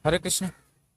हरे कृष्ण।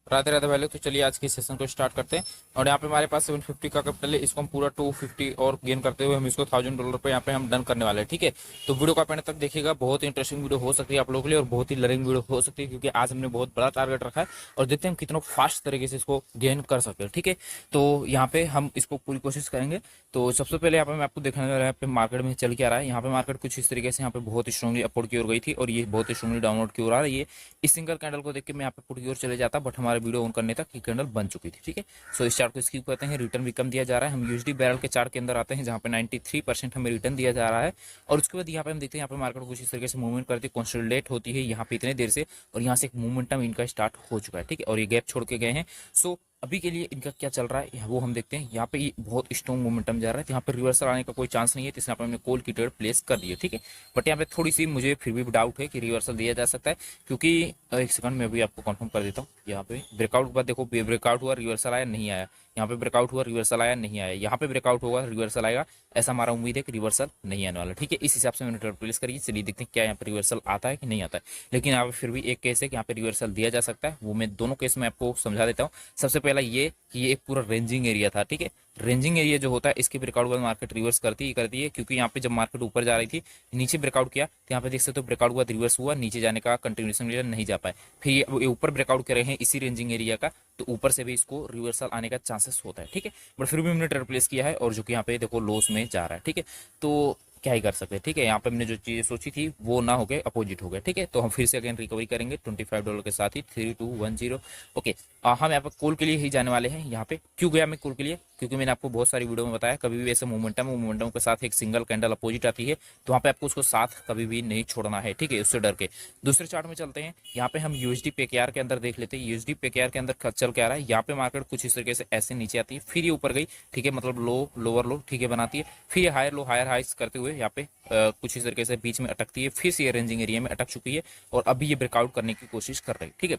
राधे राधे भाई लोग। तो चलिए आज के सेशन को स्टार्ट करते हैं। और यहाँ पे हमारे पास 750 का कैपिटल है, इसको हम पूरा 250 और गेन करते हुए हम इसको $1000 पे यहाँ पे हम डन करने वाले हैं। ठीक है, तो वीडियो को आप एंड तक देखिएगा। बहुत इंटरेस्टिंग वीडियो हो सकती है आप लोगों के लिए और बहुत ही लर्निंग वीडियो हो सकती है, क्योंकि आज हमने बहुत बड़ा टारगेट रखा है और देखते हैं हम कितना फास्ट तरीके से इसको गेन कर सकते हैं। ठीक है, तो यहाँ पे हम इसको पूरी कोशिश करेंगे। तो सबसे पहले यहाँ पे मैं आपको देखने वाला यहाँ पे मार्केट में चल के आ रहा है। यहाँ पे मार्केट कुछ इस तरीके से यहाँ पे बहुत स्ट्रांगली अपवर्ड की ओर गई थी और ये बहुत स्ट्रांगली डाउनवर्ड की ओर आ रही है। इस सिंगल कैंडल को देख के मैं यहाँ पे पुट की ओर चले जाता, बट हमारे वीडियो ऑन करने तक ये कैंडल बन चुकी थी। ठीक है, सो इस चार्ट को स्किप करते हैं। रिटर्न भी कम दिया जा रहा है। हम यूएसडी बैरल के चार्ट के अंदर आते हैं, जहाँ पे 93% हमें रिटर्न दिया जा रहा है। और उसके बाद यहाँ पे हम देखते हैं यहाँ पे मार्केट कुछ इस तरीके से मूवमेंट करती है, कंसोलिडेट होती है यहाँ पे इतने देर से, और यहाँ से एक मूवमेंटम इनका स्टार्ट हो चुका है। ठीक है, और ये गैप छोड़ के गए हैं। सो अभी के लिए इनका क्या चल रहा है वो हम देखते हैं। यहाँ पे ये बहुत स्ट्रॉन्ग मोमेंटम जा रहा है, तो यहाँ पे रिवर्सल आने का कोई चांस नहीं है, तो इसलिए यहाँ पे हमने कॉल की ट्रेड प्लेस कर दी है। ठीक है, बट यहाँ पे थोड़ी सी मुझे फिर भी डाउट है कि रिवर्सल दिया जा सकता है, क्योंकि एक सेकंड में भी आपको कंफर्म कर देता हूँ। यहाँ पे ब्रेकआउट के बाद देखो, ब्रेकआउट हुआ, रिवर्सल आया, नहीं आया। यहाँ पे ब्रेकआउट हुआ, रिवर्सल आया, नहीं आया। यहाँ पे ब्रेकआउट होगा, रिवर्सल आएगा, ऐसा हमारा उम्मीद है कि रिवर्सल नहीं आने वाला। ठीक है, इस हिसाब से मैंने ट्रेड प्लेस करी। चलिए देखते हैं क्या यहाँ पे रिवर्सल आता है कि नहीं आता है। लेकिन यहाँ पे फिर भी एक केस है कि यहाँ पे रिवर्सल दिया जा सकता है, वो मैं दोनों केस में आपको समझा देता हूँ। सबसे पहला ये कि ये एक पूरा रेंजिंग एरिया था। ठीक है, रेंजिंग एरिया जो होता है, इसके ब्रेकआउट बाद मार्केट रिवर्स करती है, क्योंकि यहाँ पे जब मार्केट ऊपर जा रही थी, नीचे ब्रेकआउट किया, तो यहाँ पे देख सकते हो ब्रेकआउट बाद रिवर्स हुआ, नीचे जाने का कंटिन्यूएशन एरिया नहीं जा पाए। फिर ये ऊपर ब्रेकआउट कर रहे हैं इसी रेंजिंग एरिया का, तो ऊपर से भी इसको रिवर्सल आने का चांसेस होता है। ठीक है, बट फिर भी हमने ट्रेड प्लेस किया है, और जो कि यहाँ पे देखो लॉस में जा रहा है। ठीक है, तो क्या ही कर सकते हैं। ठीक है, यहाँ पे हमने जो चीजें सोची थी वो ना हो गए, अपोजिट हो गए। ठीक है, तो हम फिर से अगेन रिकवरी करेंगे $25 के साथ ही 3210। ओके, हम यहाँ पे कॉल के लिए ही जाने वाले हैं। यहाँ पे क्यों गया मैं कॉल के लिए, क्योंकि मैंने आपको बहुत सारी वीडियो में बताया, कभी भी ऐसे मोमेंटम के साथ एक सिंगल कैंडल अपोजिट आती है, तो वहाँ पे आपको उसको साथ कभी भी नहीं छोड़ना है। ठीक है, उससे डर के। दूसरे चार्ट में चलते हैं। यहाँ पे हम यूएसडी पेकेआर के अंदर देख लेते हैं। यूएसडी पेकेआर के अंदर चल के आ रहा है। यहाँ पे मार्केट कुछ इस तरीके से ऐसे नीचे आती है, फिर ये ऊपर गई। ठीक है, मतलब लो लोअर लो, ठीक है, बनाती है, फिर ये हायर लो हायर हाइस करते हुए यहाँ पे कुछ इस तरीके से बीच में अटकती है, फिर से ये रेंजिंग एरिया में अटक चुकी है, और अभी ये ब्रेकआउट करने की कोशिश कर रही है। ठीक है,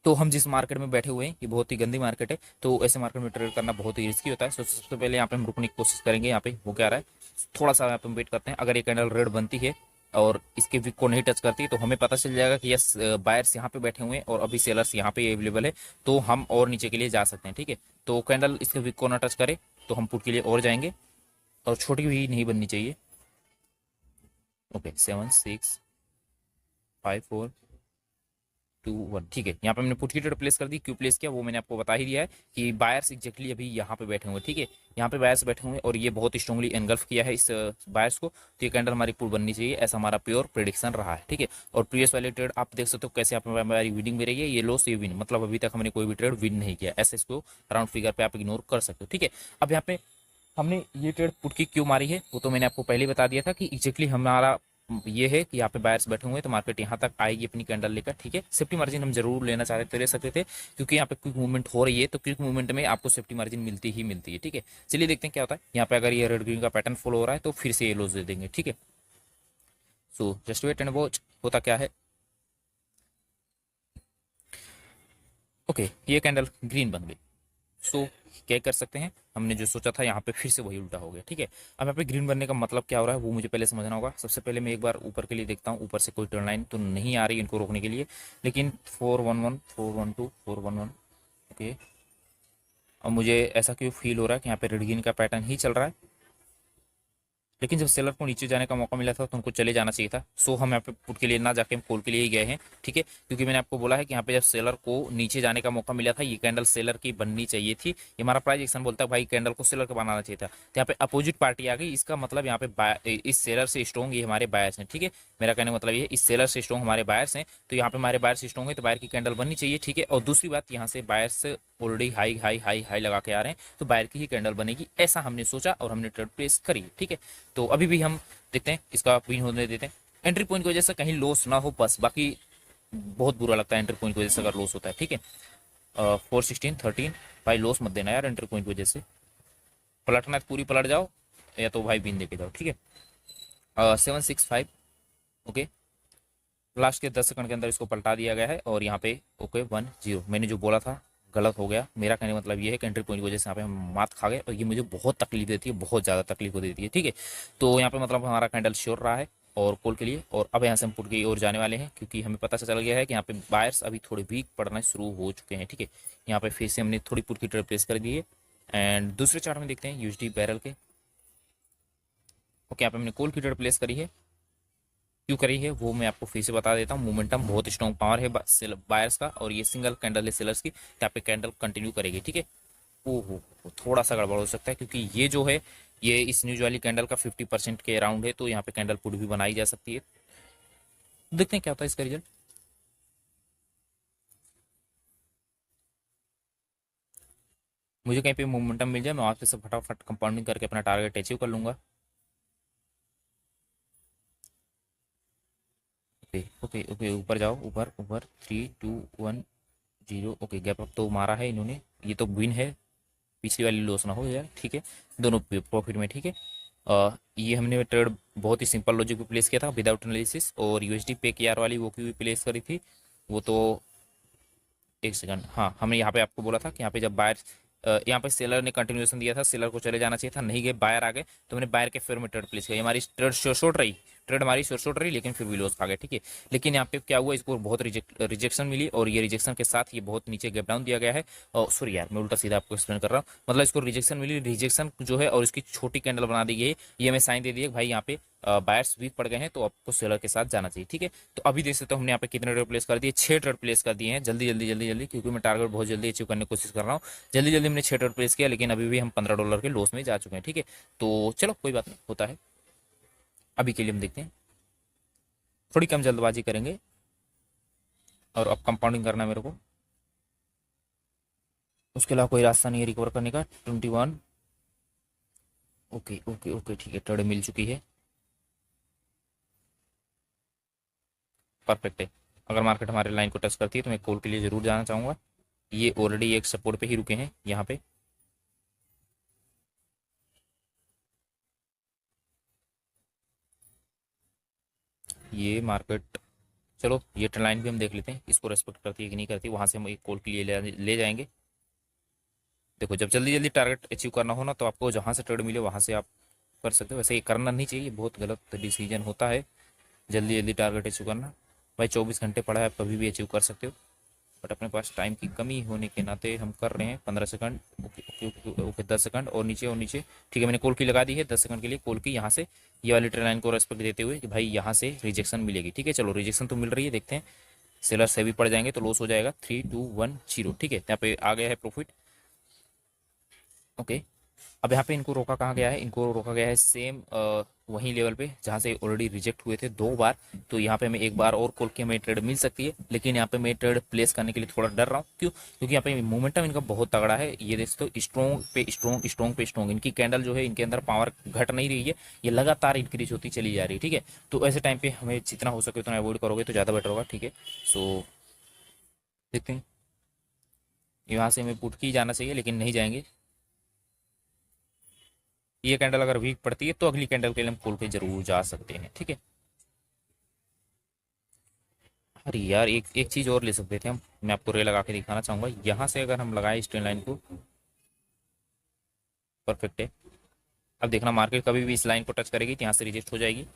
तो हम जिस मार्केट में बैठे हुए हैं ये बहुत ही गंदी मार्केट है, तो ऐसे मार्केट में ट्रेड करना बहुत ही रिस्की होता है। सो सबसे पहले यहाँ पे हम रुकने की कोशिश करेंगे। यहाँ पे वो क्या रहा है, थोड़ा सा यहाँ पे वेट करते हैं। अगर ये कैंडल रेड बनती है और इसके वीक को नहीं टच करती है, तो हमें पता चल जाएगा कि यस, बायर्स यहाँ पे बैठे हुए हैं और अभी सेलर्स यहाँ पे अवेलेबल है, तो हम और नीचे के लिए जा सकते हैं। ठीक है, तो कैंडल इसके वीक को ना टच करे तो हम पुट के लिए और जाएंगे, और छोटी भी नहीं बननी चाहिए। ओके, 7 6 5 4 2 1। ठीक है, यहाँ पे मैंने पुट की ट्रेड प्लेस कर दी। क्यों प्लेस किया वो मैंने आपको बता ही दिया है कि बायर्स एग्जैक्टली अभी यहाँ पे बैठे हुए हैं। ठीक है, यहाँ पे बायर्स बैठे हुए हैं और ये बहुत स्ट्रांगली एनगल्फ किया है इस बायर्स को, तो ये कैंडल हमारी पुट बननी चाहिए, ऐसा हमारा प्योर प्रेडिक्शन रहा है। ठीक है, और प्रीवियस वाले ट्रेड आप देख सकते हो कैसे आप हमारी विनिंग में रही है, ये लॉस ये विन, मतलब अभी तक हमने कोई भी ट्रेड विन नहीं किया। ऐसे इसको राउंड फिगर पे आप इग्नोर कर सकते हो। ठीक है, अब यहाँ पे हमने ये ट्रेड पुट की क्यों मारी है वो तो मैंने आपको पहले बता दिया था कि एग्जैक्टली हमारा ये है कि यहाँ पे बायर्स बैठे हुए हैं, तो मार्केट यहाँ तक आएगी अपनी कैंडल लेकर। ठीक है, सेफ्टी मार्जिन हम जरूर लेना चाहते तो ले सकते थे, क्योंकि यहाँ पे क्विक मूवमेंट हो रही है, तो क्विक मूवमेंट में आपको सेफ्टी मार्जिन मिलती ही मिलती है। ठीक है, चलिए देखते हैं क्या होता है। यहाँ पे अगर ये रेड ग्रीन का पैटर्न फॉलो हो रहा है तो फिर से ये लॉस दे देंगे। ठीक है, so just wait and watch होता क्या है। ओके, ये कैंडल ग्रीन बन गई। सो क्या कर सकते हैं, हमने जो सोचा था यहाँ पे फिर से वही उल्टा हो गया। ठीक है, अब यहाँ पे ग्रीन बनने का मतलब क्या हो रहा है वो मुझे पहले समझना होगा। सबसे पहले मैं एक बार ऊपर के लिए देखता हूँ, ऊपर से कोई टर्न लाइन तो नहीं आ रही इनको रोकने के लिए, लेकिन 411 412 411। ओके, अब मुझे ऐसा क्यों फील हो रहा है कि यहाँ पे रेड ग्रीन का पैटर्न ही चल रहा है, लेकिन जब सेलर को नीचे जाने का मौका मिला था तो उनको चले जाना चाहिए था। सो हम यहाँ पे पुट के लिए ना जाके हम कॉल के लिए ही गए हैं। ठीक है, क्योंकि मैंने आपको बोला है कि यहाँ पे जब सेलर को नीचे जाने का मौका मिला था, ये कैंडल सेलर की बननी चाहिए थी। ये हमारा प्राइस एक्शन बोलता है भाई कैंडल को सेलर का बनाना चाहिए था, तो यहाँ पे अपोजिट पार्टी आ गई। इसका मतलब यहाँ पे इस सेलर से स्ट्रॉन्ग ये हमारे बायर्स हैं। ठीक है, मेरा कहने का मतलब ये इस सेलर से स्ट्रॉन्ग हमारे बायर्स हैं, तो यहाँ पे हमारे बायर्स स्ट्रॉन्ग है तो बायर की कैंडल बननी चाहिए। ठीक है, और दूसरी बात यहाँ से buyers already high high high high लगा के आ रहे हैं, तो बायर की ही कैंडल बनेगी, ऐसा हमने सोचा और हमने ट्रेड प्लेस करी। ठीक है, तो अभी भी हम देखते हैं इसका विन होने देते हैं। एंट्री पॉइंट की वजह से कहीं लॉस ना हो बस, बाकी बहुत बुरा लगता है एंट्री पॉइंट की वजह से अगर लॉस होता है। ठीक है, 4 16 13 भाई लॉस मत देना यार एंट्री पॉइंट की वजह से। पलटना है तो पूरी पलट जाओ, या तो भाई विन देके जाओ। ठीक है, 7 6 5। ओके, लास्ट के 10 सेकंड के अंदर इसको पलटा दिया गया है, और यहाँ पे ओके 1-0। मैंने जो बोला था गलत हो गया। मेरा कहने का मतलब ये है कि एंट्री पॉइंट की वजह से यहाँ पे हम मात खा गए, और ये मुझे बहुत तकलीफ देती है, बहुत ज़्यादा तकलीफ को देती है। ठीक है, तो यहाँ पे मतलब हमारा कैंडल श्योर रहा है, और कॉल के लिए। और अब यहाँ से हम पुट की ओर जाने वाले हैं, क्योंकि हमें पता चल गया है कि यहाँ पे बायर्स अभी थोड़े वीक पड़ना शुरू हो चुके हैं। ठीक है, यहाँ पे फिर से हमने थोड़ी पुट की ट्रेड प्लेस कर दी है। एंड दूसरे चार्ट में देखते हैं यूएसडी बैरल के। ओके, यहाँ पे हमने कॉल की ट्रेड प्लेस करी है। क्यों करी है वो मैं आपको फिर से बता देता हूँ। मोमेंटम बहुत स्ट्रॉन्ग पावर है बायर्स का, और ये सिंगल कैंडल है सेलर्स की, यहाँ पे कैंडल कंटिन्यू करेगी। ठीक है, ओहो, थोड़ा सा गड़बड़ हो सकता है, क्योंकि ये जो है ये इस न्यूज वाली कैंडल का 50% के अराउंड है, तो यहाँ पे कैंडल पुट भी बनाई जा सकती है। देखते हैं क्या होता है इसका रिजल्ट। मुझे कहीं पे मोमेंटम मिल जाए, मैं वहाँ पे से फटाफट कंपाउंडिंग करके अपना टारगेट अचीव कर लूंगा। ओके ओके ओके, ऊपर जाओ, ऊपर ऊपर, 3 2 1 0। ओके, गैप अप तो मारा है इन्होंने, ये तो विन है, पिछली वाली लॉस ना हो यार। ठीक है, दोनों प्रॉफिट में। ठीक है, ये हमने ट्रेड बहुत ही सिंपल लॉजिक पे प्लेस किया था विदाउट एनालिसिस, और यूएसडी पे की आर वाली वो की भी प्लेस करी थी वो तो। एक सेकंड, हाँ, हमने यहाँ पे आपको बोला था कि यहाँ पे जब बायर, यहाँ पे सेलर ने कंटिन्यूएशन दिया था, सेलर को चले जाना चाहिए था, नहीं गए, बायर आ गए, तो मैंने बायर के फेवर में ट्रेड प्लेस किया। हमारी ट्रेड शॉर्ट रही, ट्रेड हमारी शॉर्ट रही, लेकिन फिर भी लॉस खा गए। ठीक है, लेकिन यहाँ पे क्या हुआ, इसको बहुत रिजेक्शन मिली, और ये रिजेक्शन के साथ ये बहुत नीचे गैप डाउन दिया गया है। और सॉरी यार, मैं उल्टा सीधा आपको एक्सप्लेन कर रहा हूँ। मतलब इसको रिजेक्शन मिली, रिजेक्शन जो है, और इसकी छोटी कैंडल बना दी गई है, ये हमें साइन दे दिए भाई यहाँ पे बायर्स वीक पड़ गए हैं, तो आपको सेलर के साथ जाना चाहिए। ठीक है, तो अभी देख सकते हो हमने यहाँ पे कितने ट्रेड प्लेस कर दिए, 6 ट्रेड प्लेस कर दिए हैं। जल्दी जल्दी जल्दी जल्दी, क्योंकि मैं टारगेट बहुत जल्दी अचीव करने की कोशिश कर रहा हूँ। जल्दी जल्दी हमने 6 ट्रेड प्लेस किया, लेकिन अभी भी हम $15 के लॉस में जा चुके हैं। ठीक है, तो चलो कोई बात नहीं, होता है। अभी के लिए हम देखते हैं, थोड़ी कम जल्दबाजी करेंगे, और अब कंपाउंडिंग करना है मेरे को, उसके अलावा कोई रास्ता नहीं है रिकवर करने का। 21। ओके ओके ओके, ठीक है, ट्रेड मिल चुकी है, परफेक्ट है। अगर मार्केट हमारे लाइन को टच करती है तो मैं कॉल के लिए जरूर जाना चाहूँगा। ये ऑलरेडी एक सपोर्ट पे ही रुके हैं यहाँ पे। ये मार्केट, चलो ये ट्रेंड लाइन भी हम देख लेते हैं, इसको रेस्पेक्ट करती है कि नहीं करती, वहां से हम एक कॉल के लिए ले जाएंगे। देखो, जब जल्दी जल्दी टारगेट अचीव करना हो ना, तो आपको जहां से ट्रेड मिले वहां से आप कर सकते हो। वैसे ये करना नहीं चाहिए, ये बहुत गलत डिसीजन होता है जल्दी जल्दी टारगेट अचीव करना। भाई 24 घंटे पड़ा है, आप कभी भी अचीव कर सकते हो, बट अपने पास टाइम की कमी होने के नाते हम कर रहे हैं। 15 second, okay okay okay okay, 10 second, और नीचे और नीचे। ठीक है, मैंने कॉल की लगा दी है 10 सेकंड के लिए, कॉल की यहाँ से ये वाली ट्रेन लाइन को रेस्पेक्ट देते हुए कि भाई यहाँ से रिजेक्शन मिलेगी। ठीक है, चलो रिजेक्शन तो मिल रही है, देखते हैं। सेलर से भी पड़ जाएंगे तो लॉस हो जाएगा। 3 2 1 0। ठीक है, यहाँ पे आ गया है प्रॉफिट। ओके, अब यहाँ पे इनको रोका कहाँ गया है, इनको रोका गया है सेम वही लेवल पे जहाँ से ऑलरेडी रिजेक्ट हुए थे 2 बार। तो यहाँ पे हमें एक बार और कॉल की हमें ट्रेड मिल सकती है, लेकिन यहाँ पे मैं ट्रेड प्लेस करने के लिए थोड़ा डर रहा हूँ। क्यों? क्योंकि यहाँ पे मोमेंटम इनका बहुत तगड़ा है, ये देख सकते हो, स्ट्रॉन्ग पे स्ट्रॉन्ग, स्ट्रॉन्ग पे स्ट्रॉन्ग। इनकी कैंडल जो है, इनके अंदर पावर घट नहीं रही है, ये लगातार इंक्रीज होती चली जा रही है। ठीक है, तो ऐसे टाइम पे हमें जितना हो सके उतना अवॉइड करोगे तो ज़्यादा बेटर होगा। ठीक है, सो देखते हैं, यहाँ से हमें पुट की जाना चाहिए, लेकिन नहीं जाएंगे। ये कैंडल अगर वीक पड़ती है तो अगली कैंडल के लिए हम खोल के जरूर जा सकते हैं। ठीक है, अरे यार, एक एक चीज और ले सकते थे हम, मैं आपको रे लगा के दिखाना चाहूंगा। यहाँ से अगर हम लगाए स्ट्रेन लाइन को, परफेक्ट है। अब देखना, मार्केट कभी भी इस लाइन को टच करेगी तो यहाँ से रिजेक्ट हो जाएगी।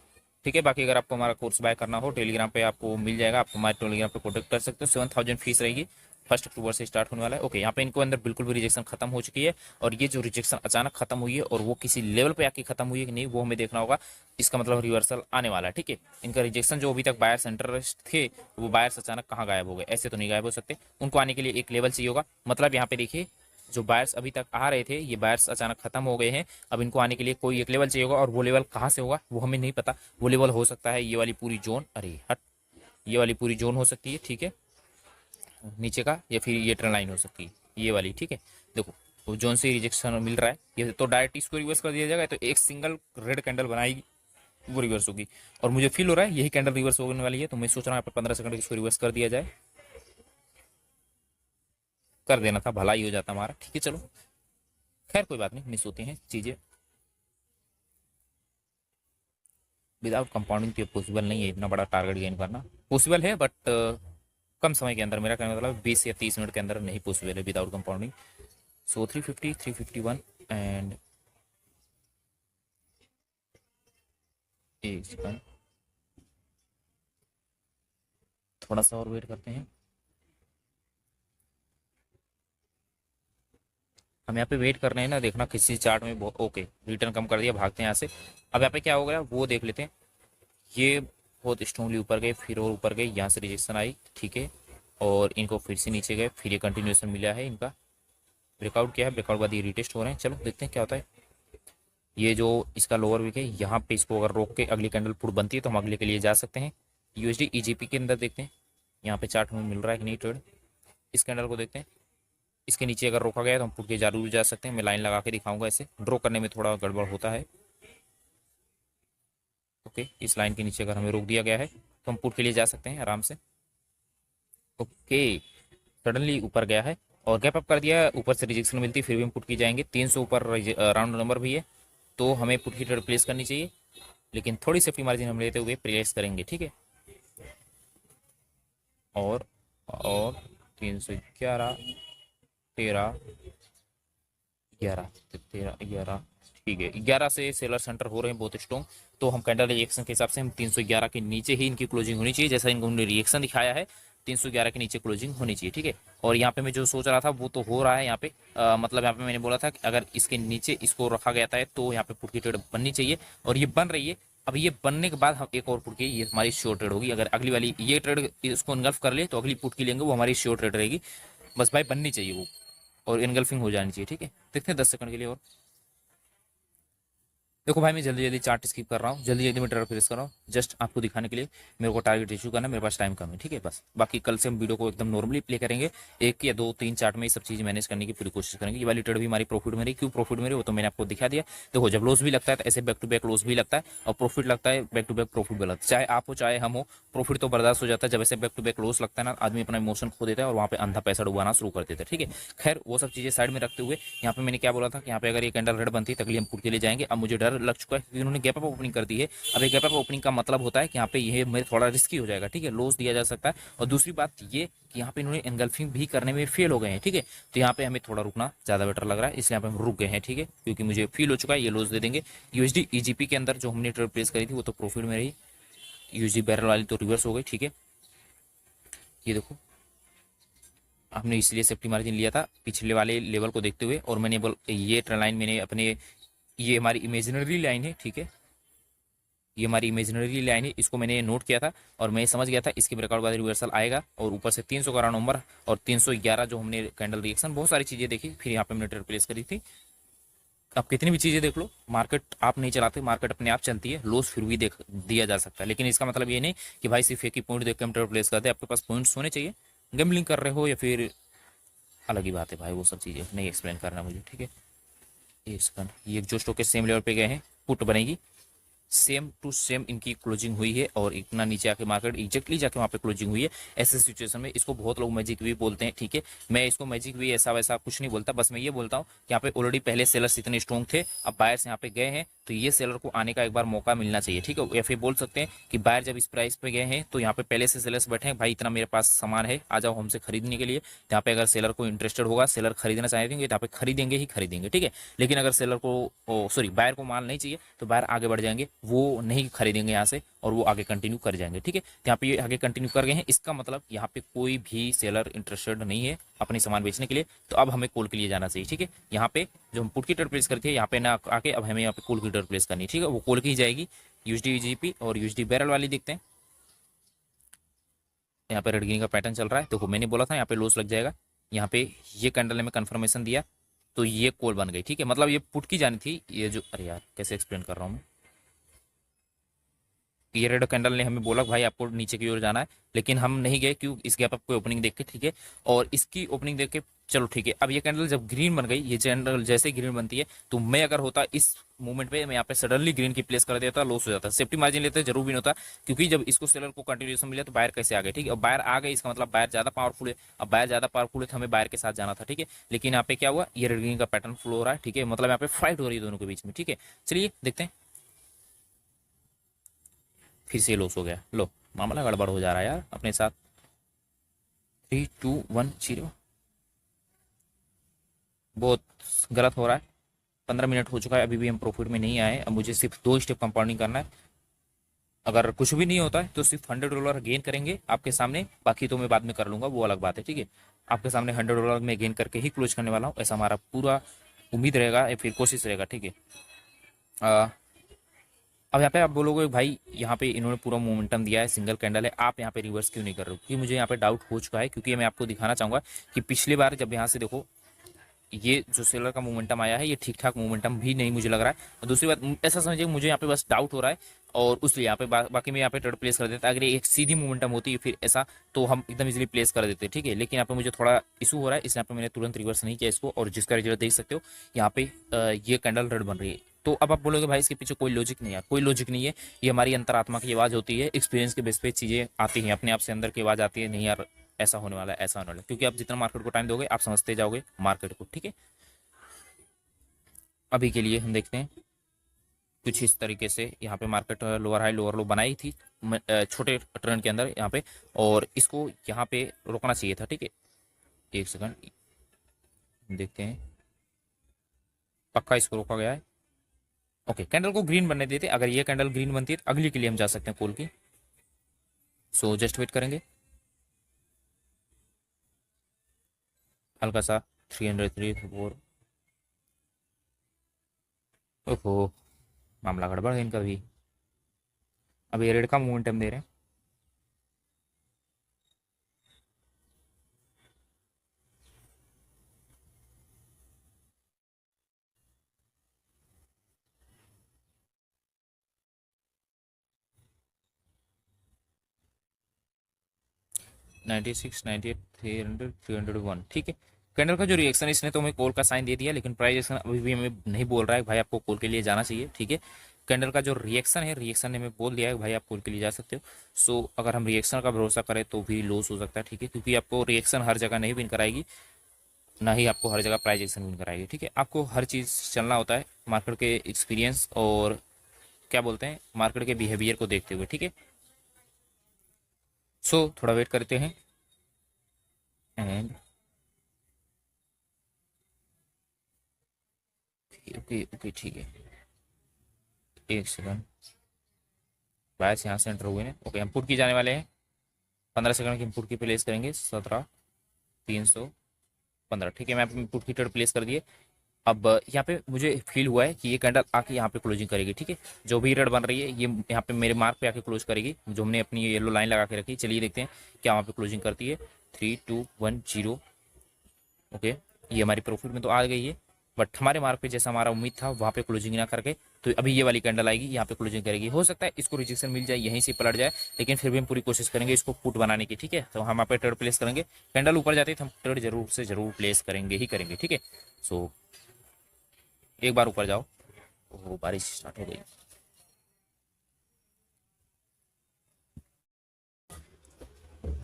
ठीक है, बाकी अगर आपको हमारा कोर्स बाय करना हो, टेलीग्राम पे आपको मिल जाएगा, आप हमारे टेलीग्राम पे कॉन्टेक्ट कर सकते हो। 7,000 फीस रहेगी, 1 अक्टूबर से स्टार्ट होने वाला है। ओके, यहाँ पे इनको अंदर बिल्कुल भी रिजेक्शन खत्म हो चुकी है, और ये जो रिजेक्शन अचानक खत्म हुई है, और वो किसी लेवल पे आके खत्म हुई है कि नहीं, वो हमें देखना होगा। इसका मतलब रिवर्सल आने वाला है। ठीक है, इनका रिजेक्शन जो अभी तक बायर्स इंटरेस्ट थे, वो बायर्स अचानक कहाँ गायब हो गए? ऐसे तो नहीं गायब हो सकते, उनको आने के लिए एक लेवल चाहिए होगा। मतलब यहाँ पे देखिए, जो बायर्स अभी तक आ रहे थे, ये बायर्स अचानक खत्म हो गए हैं। अब इनको आने के लिए कोई एक लेवल चाहिए होगा, और वो लेवल कहाँ से होगा वो हमें नहीं पता। वो लेवल हो सकता है ये वाली पूरी जोन, अरे हट, ये वाली पूरी जोन हो सकती है। ठीक है, नीचे का, या फिर ये ट्रेन लाइन हो सकती है, ये वाली। ठीक है, देखो, वो जोन से रिजेक्शन मिल रहा है, ये तो डायरेक्ट इसको रिवर्स कर दिया जाएगा, तो एक सिंगल रेड कैंडल बनाएगी, वो रिवर्स होगी। और मुझे फील हो रहा है यही कैंडल रिवर्स होने वाली है, तो मैं सोच रहा हूँ 15 सेकंड इसको रिवर्स कर दिया जाए। कर देना था, भला ही हो जाता हमारा। ठीक है, चलो खैर कोई बात नहीं, मिस होती हैं चीज़ें। विदाउट कंपाउंडिंग तो पॉसिबल नहीं है इतना बड़ा टारगेट गेन करना। पॉसिबल है, बट कम समय के अंदर, मेरा कहने का मतलब 20 या 30 मिनट के अंदर नहीं पॉसिबल है विदाउट कंपाउंडिंग। सो 350, 351, एंड एक सेकंड, थोड़ा सा और वेट करते हैं। हम यहाँ पे वेट कर रहे हैं ना, देखना किसी चार्ट में ओके रिटर्न कम कर दिया, भागते हैं यहाँ से। अब यहाँ पे क्या हो गया वो देख लेते हैं। ये बहुत स्ट्रॉन्गली ऊपर गए, फिर और ऊपर गए, यहाँ से रिजेक्शन आई, ठीक है, और इनको फिर से नीचे गए, फिर ये कंटिन्यूएशन मिला है इनका, ब्रेकआउट किया है, ब्रेकआउट बाद ये रिटेस्ट हो रहे हैं। चलो देखते हैं क्या होता है। ये जो इसका लोअर वीक है, यहाँ पे इसको अगर रोक के अगली कैंडल पुट बनती है तो हम अगले के लिए जा सकते हैं। यूएसडी ईजीपी के अंदर देखते हैं यहाँ पे चार्ट हमें मिल रहा है कि नहीं ट्रेड। इस कैंडल को देखते हैं, इसके नीचे अगर रोका गया तो हम पुट के जरूर जा सकते हैं। मैं लाइन लगा के दिखाऊंगा, ऐसे ड्रॉ करने में थोड़ा गड़बड़ होता है। ओके, इस लाइन के नीचे अगर हमें रोक दिया गया है तो हम पुट के लिए जा सकते हैं आराम से। ओके, सडनली ऊपर गया है और गैप अप कर दिया, ऊपर से रिजेक्शन मिलती है, फिर भी हम पुट की जाएंगे। 300 ऊपर राउंड नंबर भी है, तो हमें पुट की ट्रेड प्लेस करनी चाहिए, लेकिन थोड़ी सेफ्टी मार्जिन हम लेते हुए प्लेस करेंगे, ठीक है। और 311, 13, 11, 13, 11, ठीक है, 11 से सेलर सेंटर हो रहे हैं बहुत स्ट्रॉन्ग। तो हम कैंडल रिएक्शन के हिसाब से हम 311 के नीचे ही इनकी क्लोजिंग होनी चाहिए, जैसा इनको रिएक्शन दिखाया है 311 के नीचे क्लोजिंग होनी चाहिए, ठीक है। और यहाँ पे मैं जो सोच रहा था वो तो हो रहा है यहाँ पे, मतलब यहाँ पे मैंने बोला था कि अगर इसके नीचे इसको रखा गया था तो यहाँ पे पुट की ट्रेड बननी चाहिए, और ये बन रही है। अब ये बनने के बाद हम एक और पुट की, ये हमारी श्योर ट्रेड होगी। अगर अगली वाली ये ट्रेड इसको इनगल्फ कर ले तो अगली पुट की लेंगे, वो हमारी श्योर ट्रेड रहेगी। बस भाई बननी चाहिए वो, और इनगल्फिंग हो जानी चाहिए, ठीक है। देखते हैं 10 सेकंड के लिए और। देखो भाई, मैं जल्दी जल्दी चार्ट स्किप कर रहा हूँ, जल्दी जल्दी मैं ट्रेड प्लेस कर रहा हूँ, जस्ट आपको दिखाने के लिए। मेरे को टारगेट इशू करना है, मेरे पास टाइम कम है, ठीक है बस। बाकी कल से हम वीडियो को एकदम नॉर्मली प्ले करेंगे, 1 या 2 3 चार्ट में ये सब चीज़ मैनेज करने की पूरी कोशिश करेंगे। ये वाली ट्रेड भी हमारी प्रॉफिट में रही, क्यों प्रॉफिट में रही वो तो मैंने आपको दिखा दिया। देखो, जब लॉस भी लगता है तो ऐसे बैक टू बैक लॉस भी लगता है, और प्रॉफिट लगता है बैक टू बैक प्रॉफिट भी लगता है। चाहे आप हो चाहे हम हो, प्रॉफिट तो बर्दाश्त हो जाता है। जब ऐसे बैक टू बैक लॉस लगता है ना, आदमी अपना इमोशन खो देता है और वहाँ पे अंधा पैसा डुबाना शुरू कर देता है, ठीक है। खैर, वो सब चीज़ें साइड में रखते हुए, यहाँ पे मैंने क्या बोला था कि यहाँ पे अगर ये कैंडल रेड बनती है तो अगली हम पुट के लिए जाएंगे। अब मुझे डर लग चुका है क्योंकि उन्होंने गैप अप ओपनिंग कर दी है। अब ये गैप अप ओपनिंग का मतलब होता है कि यहाँ पे ये मेरे थोड़ा रिस्की हो जाएगा, ठीक है, लॉस दिया जा सकता है। और दूसरी बात ये कि यहाँ पे इन्होंने एनगल्फिंग भी करने में फेल हो गए हैं, ठीक है। तो यहाँ पे हमें थोड़ा रुकना ज़्यादा बेटर लग रहा है, इसलिए यहाँ पे हम रुक गए हैं, ठीक है, क्योंकि मुझे फील हो चुका है ये लॉस दे देंगे। यूएसडी ईजीपी के अंदर जो हमने ट्रेड प्लेस करी थी वो तो प्रॉफिट में रही, यूएसडी बैरल वाली तो रिवर्स हो गई, ठीक है। ये देखो, हमने इसलिए सेफ्टी मार्जिन लिया था पिछले वाले लेवल को देखते हुए, और मैंने बोल ये ट्रेंड लाइन मैंने अपने, ये हमारी इमेजिनरी लाइन है, ठीक है, ये हमारी इमेजिनरी लाइन है, इसको मैंने नोट किया था और मैं समझ गया था इसके ब्रेकआउट बाद रिवर्सल आएगा, और ऊपर से 300 का राउंड नंबर और 311 जो हमने कैंडल रिएक्शन, बहुत सारी चीज़ें देखी, फिर यहाँ पे हमने ट्रेड प्लेस करी थी। आप कितनी भी चीज़ें देख लो, मार्केट आप नहीं चलाते, मार्केट अपने आप चलती है, लॉस फिर भी देख दिया जा सकता है, लेकिन इसका मतलब ये नहीं कि भाई सिर्फ एक ही पॉइंट देख के हम ट्रेड प्लेस करते हैं। आपके पास पॉइंट्स होने चाहिए, गैम्बलिंग कर रहे हो या फिर अलग ही बात है भाई, वो सब चीज़ें नहीं एक्सप्लेन करना मुझे, ठीक है। एक सेकंड, ये जो स्टॉक के सेम लेवल पे गए हैं, पुट बनेगी, सेम टू सेम इनकी क्लोजिंग हुई है, और इतना नीचे आके मार्केट एग्जैक्टली जाके वहाँ पे क्लोजिंग हुई है। ऐसे सिचुएशन में इसको बहुत लोग मैजिक वी बोलते हैं, ठीक है, मैं इसको मैजिक वी ऐसा वैसा कुछ नहीं बोलता, बस मैं ये बोलता हूँ कि यहाँ पे ऑलरेडी पहले सेलर्स इतने स्ट्रॉन्ग थे, अब बायर्स यहाँ पे गए हैं, तो ये सेलर को आने का एक बार मौका मिलना चाहिए, ठीक है। या फिर बोल सकते हैं कि बायर जब इस प्राइस पे गए हैं तो यहाँ पे पहले से सेलर्स बैठे हैं, भाई इतना मेरे पास सामान है, आ जाओ हमसे खरीदने के लिए। यहाँ पे अगर सेलर को इंटरेस्टेड होगा, सेलर खरीदना चाहेंगे तो यहाँ पे खरीदेंगे ही खरीदेंगे, ठीक है। लेकिन अगर सेलर को सॉरी बायर को माल नहीं चाहिए तो बायर आगे बढ़ जाएंगे, वो नहीं खरीदेंगे यहाँ से, और वो आगे कंटिन्यू कर जाएंगे, ठीक है। तो यहाँ पे ये आगे कंटिन्यू कर गए हैं, इसका मतलब यहाँ पे कोई भी सेलर इंटरेस्टेड नहीं है अपनी सामान बेचने के लिए, तो अब हमें कॉल के लिए जाना चाहिए, ठीक है। यहाँ पे जो हम पुट की ट्रेड प्लेस करते हैं, यहाँ पे ना आके अब हमें यहाँ पे कॉल की ट्रेड प्लेस करनी है, ठीक है, वो कॉल की ही जाएगी। यूएसडी जीपी और यूएसडी बैरल वाली देखते हैं। यहाँ पे रेड ग्रीन का पैटर्न चल रहा है, देखो मैंने बोला था यहाँ पे लॉस लग जाएगा। यहाँ पे ये कैंडल ने में कंफर्मेशन दिया तो ये कॉल बन गई, ठीक है, मतलब ये पुट की जानी थी। ये जो, अरे यार कैसे एक्सप्लेन कर रहा हूँ मैं, ये रेड कैंडल ने हमें बोला भाई आपको नीचे की ओर जाना है, लेकिन हम नहीं गए, क्यों, इस गैप अप को ओपनिंग देख के, ठीक है, और इसकी ओपनिंग देख के चलो ठीक है। अब ये कैंडल जब ग्रीन बन गई, ये कैंडल जैसे ग्रीन बनती है, तो मैं अगर होता इस मूवमेंट पे, मैं यहाँ पे सडनली ग्रीन की प्लेस कर देता, लॉस हो जाता, सेफ्टी मार्जिन लेते जरूर भी नहीं होता, क्योंकि जब इसको सेलर को कंटिन्यूएशन मिला तो बायर कैसे आ गए, ठीक है, और बायर आ गए इसका मतलब बायर ज्यादा पावरफुल है। अब बायर ज्यादा पावरफुल है तो हमें बायर के साथ जाना था, ठीक है, लेकिन यहाँ पे क्या हुआ, ये रेड ग्रीन का पैटर्न फ्लो हो रहा है, ठीक है, मतलब यहाँ पे फाइट हो रही है दोनों के बीच में, ठीक है। चलिए देखते हैं, फिर से लॉस हो गया, लो मामला गड़बड़ हो जा रहा है यार अपने साथ। 3 2 1 0, बहुत गलत हो रहा है। 15 मिनट हो चुका है, अभी भी हम प्रॉफिट में नहीं आए, अब मुझे सिर्फ 2 स्टेप कंपाउंडिंग करना है। अगर कुछ भी नहीं होता है तो सिर्फ $100 गेन करेंगे आपके सामने, बाकी तो मैं बाद में कर लूंगा, वो अलग बात है, ठीक है। आपके सामने $100 में गेन करके ही क्लोज करने वाला हूँ, ऐसा हमारा पूरा उम्मीद रहेगा या फिर कोशिश रहेगा, ठीक है। अ, अब यहाँ पे आप बोलोगे भाई यहाँ पे इन्होंने पूरा मोमेंटम दिया है, सिंगल कैंडल है, आप यहाँ पे रिवर्स क्यों नहीं कर रहे हो? क्योंकि मुझे यहाँ पे डाउट हो चुका है, क्योंकि मैं आपको दिखाना चाहूंगा कि पिछली बार जब यहाँ से देखो ये जो सेलर का मोमेंटम आया है ये ठीक ठाक मोमेंटम भी नहीं मुझे लग रहा है। और दूसरी बात ऐसा समझिए मुझे यहाँ पे बस डाउट हो रहा है, और उसलिए यहाँ पे बाकी मैं यहाँ पे ट्रेड प्लेस कर देता। अगर एक सीधी मोमेंटम होती है फिर ऐसा तो हम एकदम इजीली प्लेस कर देते, ठीक है। लेकिन यहाँ पे मुझे थोड़ा इशू हो रहा है, इसलिए यहाँ पे मैंने तुरंत रिवर्स नहीं किया इसको, और जिसका रिजल्ट देख सकते हो यहाँ पे ये कैंडल रेड बन रही है। तो अब आप बोलोगे भाई इसके पीछे कोई लॉजिक नहीं है, कोई लॉजिक नहीं है, ये हमारी अंतरात्मा की आवाज़ होती है, एक्सपीरियंस के बेस पे चीज़ें आती हैं, अपने आप से अंदर की आवाज़ आती है, नहीं यार ऐसा होने वाला है, ऐसा होने वाला है। क्योंकि आप जितना मार्केट को टाइम दोगे आप समझते जाओगे मार्केट को, ठीक है। अभी के लिए हम देखते हैं कुछ इस तरीके से यहाँ पे मार्केट लोअर हाई लोअर लो बनाई थी छोटे ट्रेंड के अंदर यहाँ पे, और इसको यहाँ पे रोकना चाहिए था, ठीक है। एक सेकंड देखते हैं, पक्का इसको रोका गया है। ओके, कैंडल को ग्रीन बनने देते, अगर ये कैंडल ग्रीन बनती है तो अगली के लिए हम जा सकते हैं कॉल की। सो जस्ट वेट करेंगे हल्का सा 300 3 4। ओहो, मामला गड़बड़ है इनका भी। अब ये रेड का मोमेंटम दे रहे हैं। 96 98 300 301, ठीक है। कैंडल का जो रिएक्शन इसने तो हमें कॉल का साइन दे दिया, लेकिन प्राइस एक्शन अभी भी हमें नहीं बोल रहा है भाई आपको कॉल के लिए जाना चाहिए, ठीक है। कैंडल का जो रिएक्शन है, रिएक्शन ने हमें बोल दिया है भाई आप कॉल के लिए जा सकते हो। सो अगर हम रिएक्शन का भरोसा करें तो भी लॉस हो सकता है, ठीक है, क्योंकि आपको रिएक्शन हर जगह नहीं विन कराएगी, ना ही आपको हर जगह प्राइस एक्शन विन कराएगी, ठीक है। आपको हर चीज़ चलना होता है मार्केट के एक्सपीरियंस और क्या बोलते हैं मार्केट के बिहेवियर को देखते हुए, ठीक है। सो थोड़ा वेट करते हैं एंड ओके ओके ठीक है, एक सेकंड। बायस यहाँ से एंटर हुए हैं, ओके हम पुट की जाने वाले हैं। 15 सेकंड की हम पुट की प्लेस करेंगे, 17 315, ठीक है। मैं अपनी पुट की ट्रेड प्लेस कर दिए। अब यहाँ पे मुझे फील हुआ है कि ये कैंडल आके यहाँ पे क्लोजिंग करेगी, ठीक है। जो भी रेड बन रही है ये यहाँ पे मेरे मार्क पे आके क्लोज करेगी, जो हमने अपनी येलो लाइन लगा के रखी। चलिए देखते हैं क्या वहाँ पे क्लोजिंग करती है। 3210, ओके, ये हमारी प्रॉफिट में तो आ गई है, बट हमारे मार्क पे जैसा हमारा उम्मीद था वहाँ पे क्लोजिंग ना करके तो अभी ये वाली कैंडल आएगी यहाँ पे क्लोजिंग करेगी। हो सकता है इसको रिजेक्शन मिल जाए, यहीं से पलट जाए, लेकिन फिर भी हम पूरी कोशिश करेंगे इसको पुट बनाने की, ठीक है। तो हम यहाँ पे ट्रेड प्लेस करेंगे, कैंडल ऊपर जाती है तो हम ट्रेड जरूर से जरूर प्लेस करेंगे ही करेंगे, ठीक है। सो एक बार ऊपर जाओ। ओह बारिश स्टार्ट हो गई।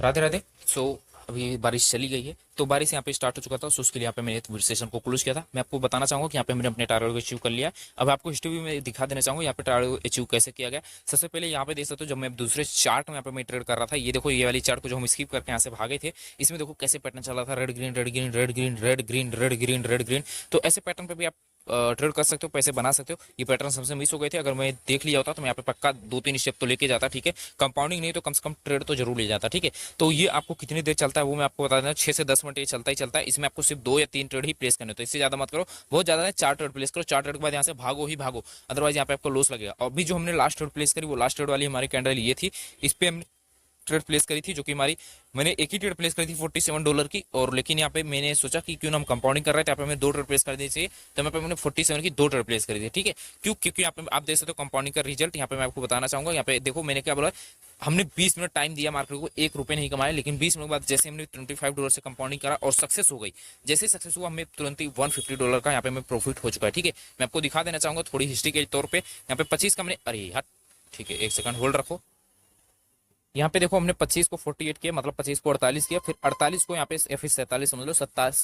राधे राधे। सो अभी बारिश चली गई है, तो बारिश यहाँ पे स्टार्ट हो चुका था, सो उसके लिए यहाँ पे मैंने सेशन को क्लोज किया था। मैं आपको बताना चाहूंगा कि यहाँ पे मैंने अपने टारगेट को अचीव कर लिया है। अब आपको हिस्ट्री में दिखा देना चाहूंगा यहाँ पे टारगेट अचीव कैसे किया गया। सबसे पहले यहाँ पे देख सकते हो जब मैं दूसरे चार्ट में यहाँ पे मैं ट्रेड कर रहा था, ये देखो ये वाली चार्ट को जो हम स्किप करके यहाँ से भागे थे, इसमें देखो कैसे पैटर्न चल रहा था, red green red green red green red green red green red green. तो ऐसे पैटर्न पे भी आप ट्रेड कर सकते हो, पैसे बना सकते हो। ये पैटर्न सबसे मिस हो गए थे, अगर मैं देख लिया होता तो मैं यहाँ पे पक्का 2-3 स्टेप तो लेके जाता, ठीक है। कंपाउंडिंग नहीं तो कम से कम ट्रेड तो जरूर ले जाता, ठीक है। तो ये आपको कितनी देर चलता है वो मैं आपको बता देना, 6 से 10 मिनट ये चलता ही चलता है। इसमें आपको सिर्फ 2 या 3 ट्रेड ही प्लेस करने होते हैं, इससे ज्यादा मत करो, बहुत ज्यादा है 4 ट्रेड प्लेस करो, 4 ट्रेड के बाद यहाँ से भागो ही भागो, अदरवाइज यहाँ पे आपको लॉस लगेगा। अभी जो हमने लास्ट ट्रेड प्लेस करी वो लास्ट ट्रेड वाली हमारी कैंडल ये थी, इस पे हमने ट्रेड प्लेस करी थी, जो कि हमारी मैंने एक ही ट्रेड प्लेस करी थी $47 की, और लेकिन यहाँ पे मैंने सोचा कि क्यों ना हम कंपाउंडिंग कर रहे थे, यहाँ पे हमें 2 ट्रेड प्लेस कर दी चाहिए, तो यहाँ पे मैंने 47 की 2 ट्रेड प्लेस करी थी, ठीक है। क्यों? क्योंकि यहाँ पे आप देख सकते हो कंपाउंडिंग का रिजल्ट यहाँ पे मैं आपको बताना चाहूंगा। यहाँ पे देखो मैंने क्या बोला, हमने 20 मिनट टाइम दिया मार्केट को, ₹1 नहीं कमाया, लेकिन 20 मिनट बाद जैसे हमने $25 से कंपाउंडिंग करा और सक्सेस हो गई, जैसे सक्सेस हुआ हमें तुरंत ही $150 का यहाँ पे हमें प्रॉफिट हो चुका है, ठीक है। मैं आपको दिखा देना चाहूंगा थोड़ी हिस्ट्री के तौर पर। यहाँ पे 25 का हमने, अरे यार ठीक है, एक सेकंड होल्ड रखो। यहाँ पे देखो हमने 25 को 48 किया, मतलब 25 को 48 किया, फिर 48 को यहाँ पे या फिर 47 समझ लो, 27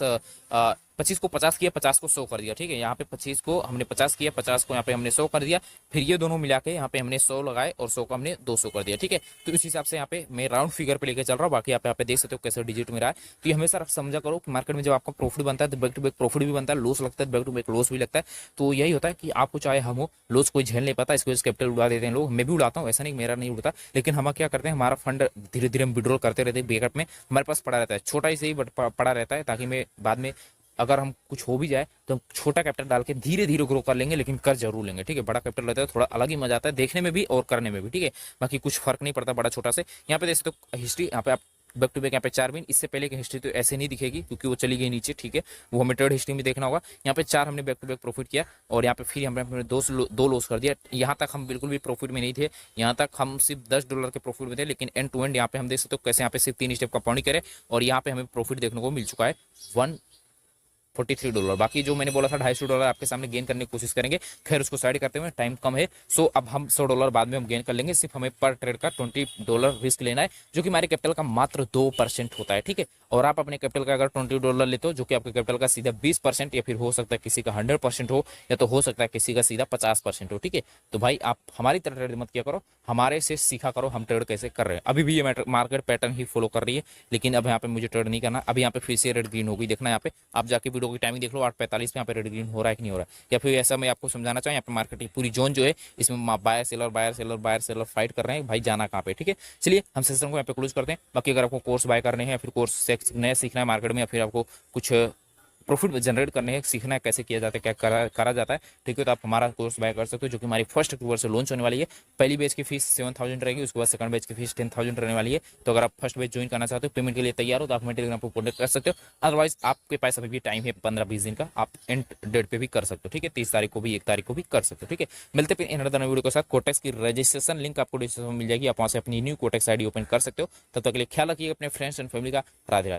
25 को 50 किया, 50 को 100 कर दिया, ठीक है। यहाँ पे 25 को हमने 50 किया, 50 को यहाँ पे हमने 100 कर दिया, फिर ये दोनों मिला के यहाँ पे हमने 100 लगाए और 100 को हमने 200 कर दिया, ठीक है। तो इस हिसाब से यहाँ पे मैं राउंड फिगर पे लेके चल रहा हूँ। बाकी आप यहाँ पे देख सकते हो कैसे डिजिट में रहा है। तो ये हमेशा समझा करो कि मार्केट में जब आपका प्रॉफिट बनता है तो बैक टू बैक प्रॉफिट भी बनता है, लॉस लगता है बैक टू बैक लॉस भी लगता है। तो यही होता है कि आपको चाहे हम हो, लॉस कोई झेल नहीं पाता, इसको कैपिटल उड़ा देते हैं लोग। मैं भी उड़ाता हूँ, ऐसा नहीं मेरा नहीं उड़ता, लेकिन हम क्या करते हैं, हमारा फंड धीरे धीरे हम विड्रॉल करते रहते हैं, बैकअप में हमारे पास पड़ा रहता है, छोटा ही सही बट पड़ा रहता है, ताकि मैं बाद में अगर हम कुछ हो भी जाए तो हम छोटा कैपिटल डाल के धीरे धीरे ग्रो कर लेंगे, लेकिन कर जरूर लेंगे, ठीक है। बड़ा कैपिटल रहता है थोड़ा अलग ही मजा आता है देखने में भी और करने में भी, ठीक है। बाकी कुछ फर्क नहीं पड़ता बड़ा छोटा से। यहाँ पे देख सकते हो हिस्ट्री, यहाँ पे आप बैक टू बैक यहाँ पे 4 विन, इससे पहले की हिस्ट्री तो ऐसे नहीं दिखेगी क्योंकि वो चली गई नीचे, ठीक है। वो हमें ट्रेड हिस्ट्री में देखना होगा। यहाँ पे 4 हमने बैक टू बैक प्रॉफिट किया और यहाँ पे फिर हमने दो लॉस कर दिया। यहाँ तक हम बिल्कुल भी प्रॉफिट में नहीं थे, यहाँ तक हम सिर्फ $10 के प्रॉफिट में थे, लेकिन एंड टू एंड यहाँ पे हम देख सकते हो कैसे यहाँ पे सिर्फ 3 स्टेप का पॉइंट करे और यहाँ पे हमें प्रॉफिट देखने को मिल चुका है $143। बाकी जो मैंने बोला था $250 आपके सामने गेन करने की कोशिश करेंगे। खैर उसको साइड करते हुए टाइम कम है, सो अब हम $100 बाद में हम गेन कर लेंगे। सिर्फ हमें पर ट्रेड का $20 रिस्क लेना है, जो कि हमारे कैपिटल का मात्र 2% होता है, ठीक है। और आप अपने कैपिटल का अगर $20 लेते हो, जो कि आपके कैपिटल का सीधा 20% या फिर हो सकता है किसी का 100% हो, या तो हो सकता है किसी का सीधा 50% हो, ठीक है। तो भाई आप हमारी तरह ट्रेड मत किया करो, हमारे से सीखा करो हम ट्रेड कैसे कर रहे हैं। अभी भी ये मार्केट पैटर्न ही फॉलो कर रही है, लेकिन अब यहाँ पे मुझे ट्रेड नहीं करना। अभी यहाँ पे फिर से रेड ग्रीन होगी, देखना यहाँ पे आप जाके वीडियो की टाइमिंग देख लो, 8:45 पे यहाँ पे रेड ग्रीन हो रहा है कि नहीं हो रहा है। या फिर ऐसा मैं आपको समझाना चाहूँ, यहाँ पे मार्केट की पूरी जोन जो है इसमें buyer seller buyer seller buyer seller fight कर रहे हैं, भाई जाना कहाँ पे, ठीक है। चलिए हम सेशन को यहाँ पे क्लोज करते हैं। बाकी अगर आपको कोर्स बाय करने हैं या फिर कोर्स नया सीखना है मार्केट में, या फिर आपको कुछ प्रॉफिट जनरेट करने हैं, सीखना है कैसे किया जाता है, क्या करा जाता है, ठीक है, तो आप हमारा कोर्स बाय कर सकते हो, जो कि हमारी फर्स्ट अक्टूबर से लॉन्च होने वाली है। पहली बैच की फीस 7,000 रहेगी, उसके बाद सेकंड बैच की फीस 10,000 रहने वाली है। तो अगर आप फर्स्ट बैच ज्वाइन करना चाहते हो, पेमेंट के लिए तैयार हो, तो आप हमें टेलीग्राम पर कॉन्टेक्ट कर सकते हो। अदरवाइज आपके पास अभी भी टाइम है 15-20 दिन का, आप एंड डेट पे भी कर सकते हो, ठीक है। 30 तारीख को भी 1 तारीख को भी कर सकते हो, ठीक है। मिलते हैं इन अनदर वीडियो के साथ। कोटेक्स की रजिस्ट्रेशन लिंक आपको डिस्क्रिप्शन में मिल जाएगी, आप वहां से अपनी न्यू कोटेक्स आईडी ओपन कर सकते हो। तब तक के लिए ख्याल रखिए अपने फ्रेंड्स एंड फैमिली का। राधे राधे।